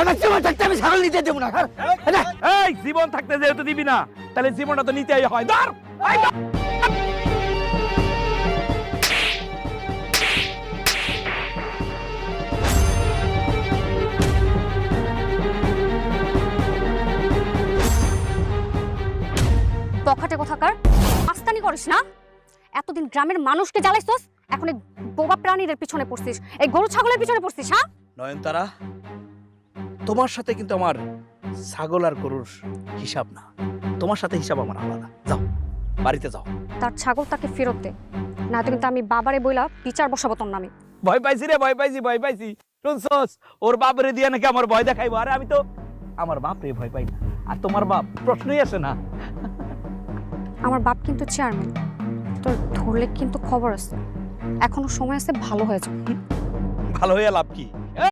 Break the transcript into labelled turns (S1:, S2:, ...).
S1: আমার জীবন থাকতে আমি ছাগল নিতে দেবো না।
S2: এই জীবন থাকতে যেহেতু দিবি না তাহলে জীবনটা তো নিতেই হয়। ধর
S3: পকেটে কোথাকার আস্তানি করিস না। এতদিন গ্রামের মানুষকে জ্বালাইছস, এখন এই বোবা প্রাণীদের পিছনে পড়ছিস, এই গরু ছাগলের পিছনে পড়ছিস। হ্যাঁ
S2: নয়নতারা, তোমার সাথে কিন্তু আমার ছাগল আর গরুর হিসাব না, তোমার সাথে হিসাব আমার আলাদা। যাও বাড়িতে যাও।
S3: তার ছাগল তাকে ফেরত দে, না তো কিন্তু আমি বাবারে বইলা বিচার বসাবো তোর নামে।
S2: ভয় পাইছি রে, ভয় পাইছি। শুনছস ওর বাপরে দিয়ে নাকি আমার ভয় দেখাইবো। আরে আমি তো আমার বাপরে ভয় পাই না, আর তোমার বাপ প্রশ্নই আসে না।
S3: আমার বাপ কিন্তু চেয়ারম্যান, তোর ধরলে কিন্তু খবর আছে। এখনো সময় আছে, ভালো হয়ে যাবে।
S2: ভালো হয়ে লাভ কি?